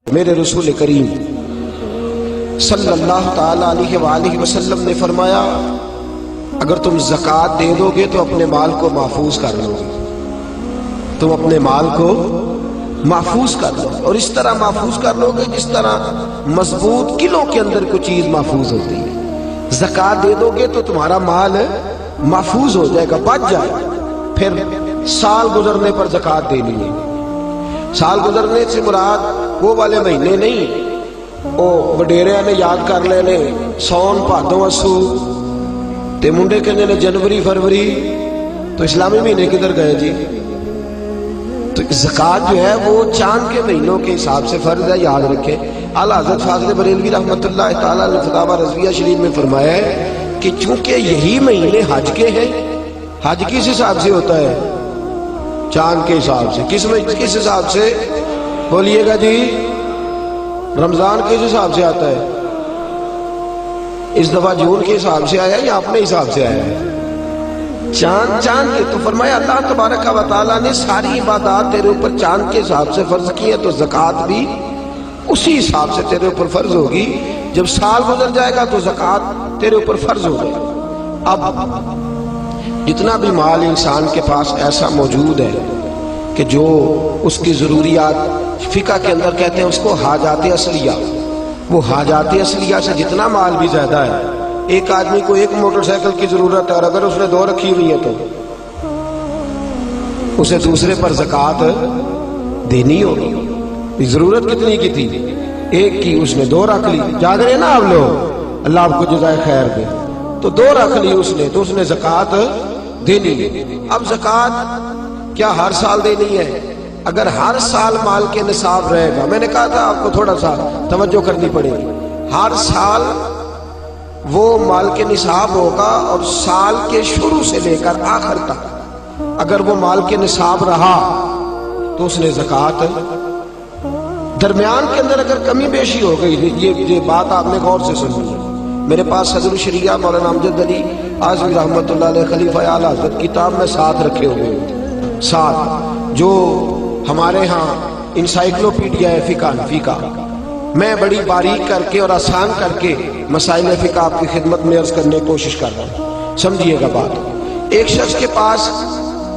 میرے رسول کریم صلی اللہ تعالی علیہ وآلہ وسلم نے فرمایا اگر تم زکوٰۃ دے دو گے تو اپنے مال کو محفوظ کر لو گے، تم اپنے مال کو محفوظ کر لو، اور اس طرح محفوظ کر لو گے جس طرح مضبوط قلعوں کے اندر کوئی چیز محفوظ ہوتی ہے۔ زکوٰۃ دے دو گے تو تمہارا مال محفوظ ہو جائے گا، بچ جائے گا، پھر سال گزرنے پر زکوٰۃ دینی ہے۔ سال گزرنے سے مراد وہ والے مہینے نہیں، وہ وڈیرے نے یاد کر لینے سون بھادو اسو تے منڈے کہنے نے جنوری فروری، تو اسلامی مہینے کدھر گئے جی؟ تو زکوٰۃ جو ہے وہ چاند کے مہینوں کے حساب سے فرض ہے، یاد رکھیں۔ اعلیٰ حضرت فاضل بریلوی رحمۃ اللہ تعالیٰ نے فتاویٰ رضویہ شریف میں فرمایا ہے کہ چونکہ یہی مہینے حج کے ہیں، حج کس حساب سے ہوتا ہے؟ چاند کے حساب سے۔ کس حساب سے بولیے گا جی؟ رمضان کس حساب سے آتا ہے؟ اس دفعہ جون کے حساب سے آیا یا اپنے حساب سے آیا ہے؟ چاند کے۔ تو فرمایا اللہ تبارک و تعالیٰ نے ساری عبادات تیرے اوپر چاند کے حساب سے فرض کی ہے، تو زکوٰۃ بھی اسی حساب سے تیرے اوپر فرض ہوگی۔ جب سال گزر جائے گا تو زکوٰۃ تیرے اوپر فرض ہو گئی۔ اب جتنا بھی مال انسان کے پاس ایسا موجود ہے کہ جو اس کی ضروریات، فقہ کے اندر کہتے ہیں اس کو حاجات اصلیہ، وہ حاجات اصلیہ سے جتنا مال بھی زیادہ ہے، ایک آدمی کو ایک موٹر سائیکل کی ضرورت ہے اور اگر اس نے دو رکھی ہوئی ہے تو اسے دوسرے پر زکوٰۃ دینی ہوگی۔ ضرورت کتنی کی تھی؟ ایک کی، اس نے دو رکھ لی۔ جاگ رہے نا آپ لوگ، اللہ آپ کو جزائے خیر دے، تو دو رکھ لی اس نے، تو اس نے زکوٰۃ دینی ہے۔ اب زکوٰۃ کیا ہر سال دینی ہے؟ اگر ہر سال مال کے نصاب رہے گا، میں نے کہا تھا آپ کو تھوڑا سا توجہ کرنی پڑے گی، ہر سال وہ مال کے نصاب ہوگا، اور سال کے شروع سے لے کر آخر تک اگر وہ مال کے نصاب رہا تو اس نے زکوٰۃ، درمیان کے اندر اگر کمی بیشی ہو گئی، یہ بات آپ نے غور سے سننی ہے۔ میرے پاس صدر الشریعہ مولانا امجد علی اعظمی رحمۃ اللہ علیہ خلیفہ اعلیٰ حضرت کتاب میں ساتھ رکھے ہوئے ہیں، ساتھ جو ہمارے ہاں انسائکلوپیڈیا ہے فقہ کا، میں بڑی باریک کر کے اور آسان کر کے مسائل فقہ آپ کی خدمت میں عرض کرنے کی کوشش کر رہا ہوں، سمجھیے گا بات۔ ایک شخص کے پاس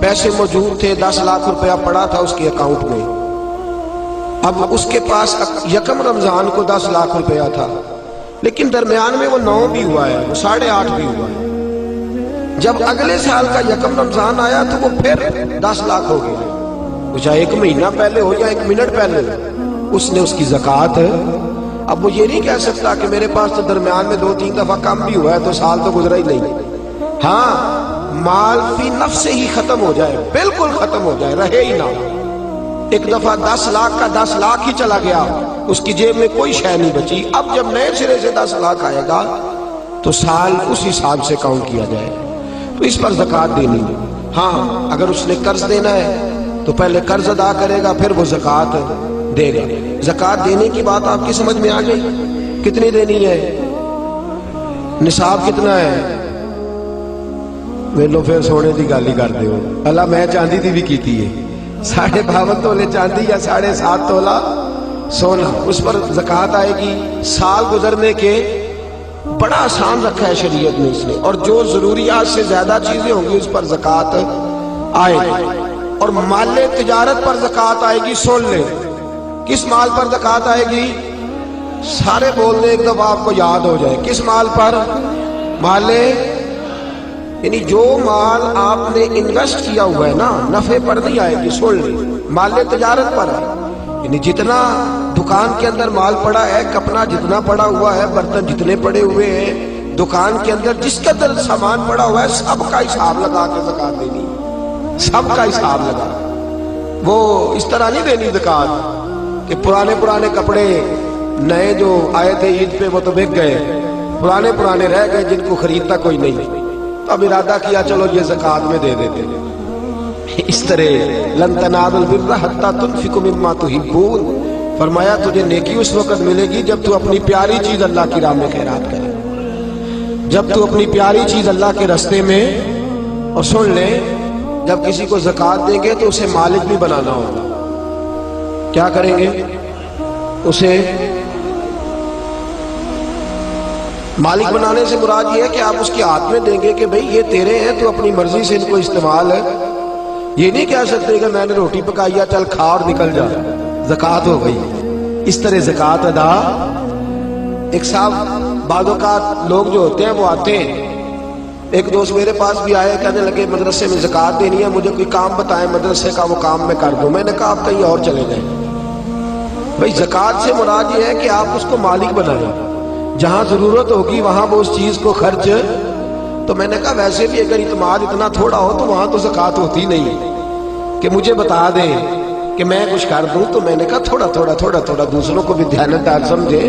پیسے موجود تھے، 10 لاکھ روپیہ پڑا تھا اس کے اکاؤنٹ میں۔ اب اس کے پاس یکم رمضان کو 10 لاکھ روپیہ تھا، لیکن درمیان میں وہ 9 بھی ہوا ہے، وہ 8.5 بھی ہوا ہے۔ جب اگلے سال کا یکم رمضان آیا تو وہ پھر 10 لاکھ ہو گیا، وہ چاہے 1 مہینہ پہلے ہو یا 1 منٹ پہلے، اس نے اس کی زکوٰۃ۔ اب وہ یہ نہیں کہہ سکتا کہ میرے پاس تو درمیان میں 2-3 دفعہ کم بھی ہوا ہے تو سال تو گزرا ہی نہیں۔ ہاں، مال فی نفس سے ہی ختم ہو جائے، بالکل ختم ہو جائے، رہے ہی نہ، ایک دفعہ 10 لاکھ کا 10 لاکھ ہی چلا گیا، اس کی جیب میں کوئی شے نہیں بچی۔ اب جب نئے سرے سے 10 لاکھ آئے گا تو سال اس حساب سے کاؤنٹ کیا جائے، تو اس پر زکوٰۃ دینی ہے۔ ہاں، اگر اس نے قرض دینا ہے تو پہلے قرض ادا کرے گا، پھر وہ زکوٰۃ دے گا۔ زکوٰۃ دینے کی بات آپ کی سمجھ میں آ گئی؟ کتنی دینی ہے؟ نصاب کتنا ہے؟ ویلو پھر سونے کی گل ہی کرتے ہو، اللہ میں چاندی دی بھی کیتی ہے، 52.5 تولے چاندی یا 7.5 تولا سونا، اس پر زکوٰۃ آئے گی۔ سال گزرنے کے بڑا آسان رکھا ہے شریعت نے اس نے، اور جو ضروریات سے زیادہ چیزیں ہوں گی اس پر زکوٰۃ آئے گی۔ اور مال تجارت پر زکوٰۃ آئے گی، سن لیں، کس مال پر زکوٰۃ آئے گی؟ سارے بول دیں ایک دفعہ آپ کو یاد ہو جائے، کس مال پر؟ مال، یعنی جو مال آپ نے انویسٹ کیا ہوا ہے نا، نفع پر نہیں آئے گی، سن لیں، مال تجارت پر ہے، یعنی جتنا دکان کے اندر مال پڑا ہے، کپڑا جتنا پڑا ہوا ہے، برتن جتنے پڑے ہوئے ہیں دکان کے اندر، جس کے اندر سامان پڑا ہوا ہے، سب کا حساب لگا کے زکوٰۃ دینی، سب کا حساب لگا۔ وہ اس طرح نہیں دینی زکوٰۃ کہ پرانے کپڑے نئے جو آئے تھے عید پہ وہ تو بک گئے، پرانے رہ گئے جن کو خریدتا کوئی نہیں، تو اب ارادہ کیا چلو یہ زکوٰۃ میں دے دیتے۔ اس طرح لن تنالوا البر حتی تنفقوا مما تحبون، فرمایا تجھے نیکی اس وقت ملے گی جب تو اپنی پیاری چیز اللہ کی راہ میں خیرات کرے، جب تو اپنی پیاری چیز اللہ کے راستے میں۔ اور سن لیں، جب کسی کو زکوٰۃ دیں گے تو اسے مالک بھی بنانا ہوگا۔ کیا کریں گے؟ اسے مالک بنانے سے مراد یہ ہے کہ آپ اس کے ہاتھ میں دیں گے کہ بھئی یہ تیرے ہیں، تو اپنی مرضی سے ان کو استعمال ہے. یہ نہیں کہہ سکتے کہ میں نے روٹی پکائی ہے چل کھا اور نکل جا، زکوٰۃ ہو گئی. اس طرح زکوٰۃ ادا. ایک صاحب بعض اوقات لوگ جو ہوتے ہیں وہ آتے ہیں، ایک دوست میرے پاس بھی آئے، کہنے لگے مدرسے میں زکوٰۃ دینی ہے، مجھے کوئی کام بتائیں مدرسے کا، وہ کام میں کر دوں. میں نے کہا آپ کہیں اور چلے جائیں. بھئی زکوٰۃ سے مراد یہ ہے کہ آپ اس کو مالک بنائیں، جہاں ضرورت ہوگی وہاں وہ اس چیز کو خرچ. تو میں نے کہا ویسے بھی اگر اعتماد اتنا تھوڑا ہو تو وہاں تو زکوٰۃ ہوتی نہیں کہ مجھے بتا دیں کہ میں کچھ کر دوں. تو میں نے کہا تھوڑا تھوڑا دوسروں کو بھی دیانتدار سمجھے.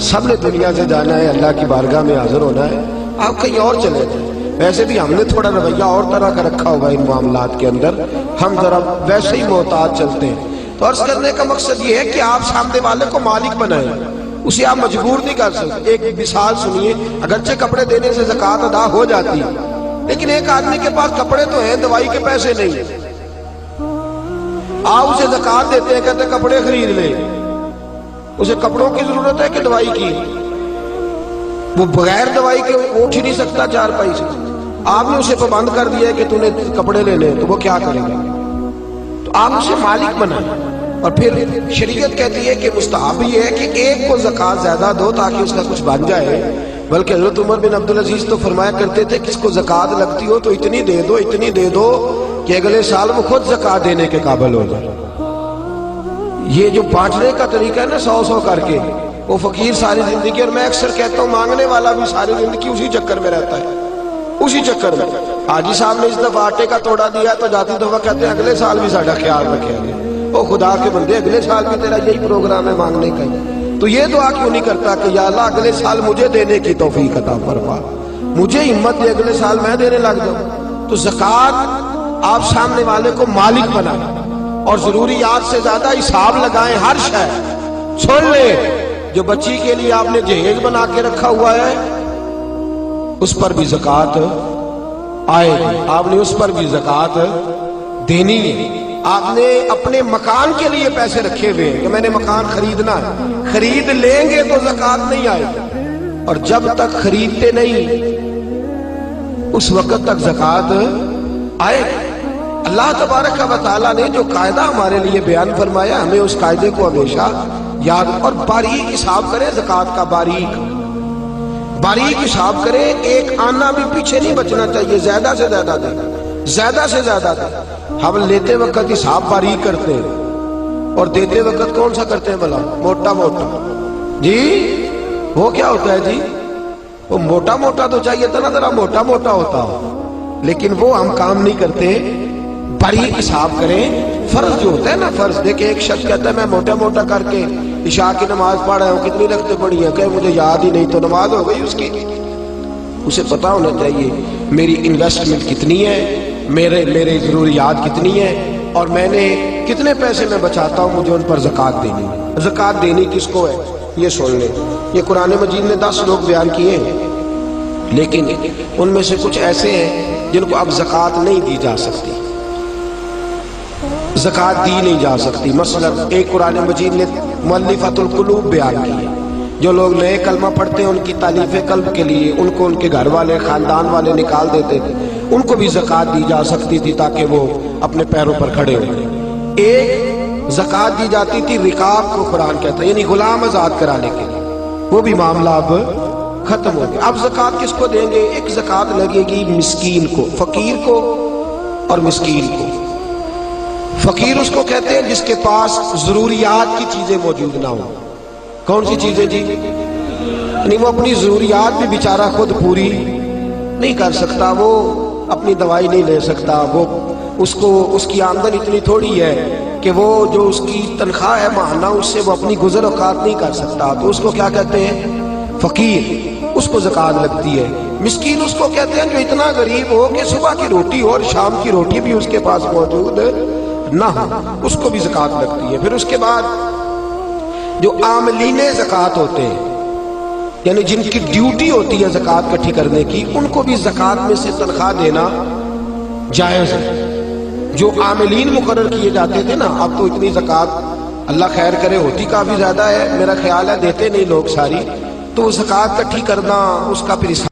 سب نے دنیا سے جانا ہے، اللہ کی بارگاہ میں حاضر ہونا ہے، آپ کہیں اور چلے جائیں. ویسے بھی ہم نے تھوڑا رویہ اور طرح کا رکھا ہوگا ان معاملات کے اندر، ہم ذرا ویسے ہی محتاط چلتے ہیں. تو عرض کرنے کا مقصد یہ ہے کہ آپ سامنے والے کو مالک بنائیں، اسے آپ مجبور نہیں کر سکتے. ایک مثال سنیے، اگرچہ کپڑے دینے سے زکوٰۃ ادا ہو جاتی ہے، لیکن ایک آدمی کے پاس کپڑے تو ہیں، دوائی کے پیسے نہیں. آپ اسے زکوٰۃ دیتے ہیں، کہتے ہیں کپڑے خرید لے. اسے کپڑوں کی ضرورت ہے کہ دوائی کی؟ وہ بغیر دوائی کے اٹھ ہی نہیں سکتا چارپائی سے. آپ نے اسے پابند کر دیا ہے کہ تم نے کپڑے لینے، تو وہ کیا کرے گا؟ تو آپ اسے مالک بنائیں. اور پھر شریعت کہتی ہے کہ مستحب یہ ہے کہ ایک کو زکوٰۃ زیادہ دو تاکہ اس کا کچھ بن جائے. بلکہ حضرت عمر بن عبدالعزیز تو فرمایا کرتے تھے کس کو زکوٰۃ لگتی ہو تو اتنی دے دو کہ اگلے سال وہ خود زکوٰۃ دینے کے قابل ہو جائے. یہ جو بانٹنے کا طریقہ ہے نا 100 کر کے، وہ فقیر ساری زندگی، اور میں اکثر کہتا ہوں مانگنے والا بھی ساری زندگی اسی چکر میں رہتا ہے، اسی چکر میں. حاجی صاحب نے اس دفعہ آٹے کا توڑا دیا تو جاتی دفعہ کہتے ہیں اگلے سال بھی ساڈا خیال رکھیں گے. او خدا کے بندے، اگلے سال بھی تیرا یہی پروگرام ہے مانگنے کا ہی، تو یہ دعا کیوں نہیں کرتا کہ یا اللہ اگلے سال مجھے دینے کی توفیق عطا فرما، مجھے ہمت دے اگلے سال میں دینے لگ جاؤں. تو زکوٰۃ آپ سامنے والے کو مالک بنائیں اور ضروریات سے زیادہ حساب لگائیں. ہر شے سن لے، جو بچی کے لیے آپ نے جہیز بنا کے رکھا ہوا ہے اس پر بھی زکوٰۃ آئے گی، آپ نے اس پر بھی زکوٰۃ دینی ہے. آپ نے اپنے مکان کے لیے پیسے رکھے ہوئے ہیں کہ میں نے مکان خریدنا ہے، خرید لیں گے تو زکوٰۃ نہیں آئے گی، اور جب تک خریدتے نہیں اس وقت تک زکوٰۃ آئے گی. اللہ تبارک و تعالیٰ نے جو قاعدہ ہمارے لیے بیان فرمایا، ہمیں اس قاعدے کو ہمیشہ یاد اور باریک حساب کریں. زکوٰۃ کا باریک حساب کریں، ایک آنا بھی پیچھے نہیں بچنا چاہیے. زیادہ سے زیادہ دیں، زیادہ سے زیادہ دیں. ہم لیتے وقت حساب باریک کرتے ہیں اور دیتے وقت کون سا کرتے ہیں بھلا؟ موٹا. جی وہ کیا ہوتا ہے جی؟ وہ موٹا تو چاہیے تھا نا، ذرا موٹا ہوتا ہو، لیکن وہ ہم کام نہیں کرتے. باریک حساب کریں. فرض جو ہوتا ہے نا، فرض دیکھیں، ایک شخص کہتا ہے میں موٹا کر کے عشاء کی نماز پڑھ رہا ہوں، کتنی رکعتیں پڑھی ہیں؟ کہ مجھے یاد ہی نہیں. تو نماز ہو گئی اس کی. اسے پتا ہونا چاہیے میری انویسٹمنٹ کتنی ہے، میرے ضروریات کتنی ہیں، اور میں نے کتنے پیسے میں بچاتا ہوں، مجھے ان پر زکوٰۃ دینی. زکوٰۃ دینی کس کو ہے یہ سن لیں. یہ قرآن مجید نے 10 لوگ بیان کیے ہیں، لیکن ان میں سے کچھ ایسے ہیں جن کو اب زکوٰۃ نہیں دی جا سکتی، زکوٰۃ دی نہیں جا سکتی. مثلا ایک قرآن مجید نے مؤلفۃ القلوب بیان کی ہے. جو لوگ نئے کلمہ پڑھتے ہیں ان کی تالیف قلب کے لیے ان کو ان کے گھر والے خاندان والے نکال دیتے تھے، ان کو بھی زکوٰۃ دی جا سکتی تھی تاکہ وہ اپنے پیروں پر کھڑے ہوئے. ایک زکوٰۃ دی جاتی تھی رقاب کو قرآن کہتا ہے، یعنی غلام آزاد کرانے کے لیے. وہ بھی معاملہ اب ختم ہو گیا. اب زکوٰۃ کس کو دیں گے؟ ایک زکوٰۃ لگے گی مسکین کو، فقیر کو اور مسکین کو. فقیر اس کو کہتے ہیں جس کے پاس ضروریات کی چیزیں موجود نہ ہوں. کون سی چیزیں جی؟ یعنی وہ اپنی ضروریات بھی بیچارہ خود پوری نہیں کر سکتا، وہ اپنی دوائی نہیں لے سکتا، وہ اس کی آمدن اتنی تھوڑی ہے کہ وہ جو اس کی تنخواہ ہے ماہانہ اس سے وہ اپنی گزر اوقات نہیں کر سکتا. تو اس کو کیا کہتے ہیں؟ فقیر. اس کو زکوٰۃ لگتی ہے. مسکین اس کو کہتے ہیں جو اتنا غریب ہو کہ صبح کی روٹی ہو اور شام کی روٹی بھی اس کے پاس موجود نہ ہو، اس کو بھی زکوٰۃ لگتی ہے. پھر اس کے بعد جو عاملین زکوٰۃ ہوتے ہیں، یعنی جن کی ڈیوٹی ہوتی ہے زکوٰۃ اکٹھی کرنے کی، ان کو بھی زکوٰۃ میں سے تنخواہ دینا جائز ہے. جو عاملین مقرر کیے جاتے تھے نا، اب تو اتنی زکوٰۃ اللہ خیر کرے ہوتی کافی زیادہ ہے، میرا خیال ہے دیتے نہیں لوگ ساری، تو زکوٰۃ کٹھی کرنا اس کا پھر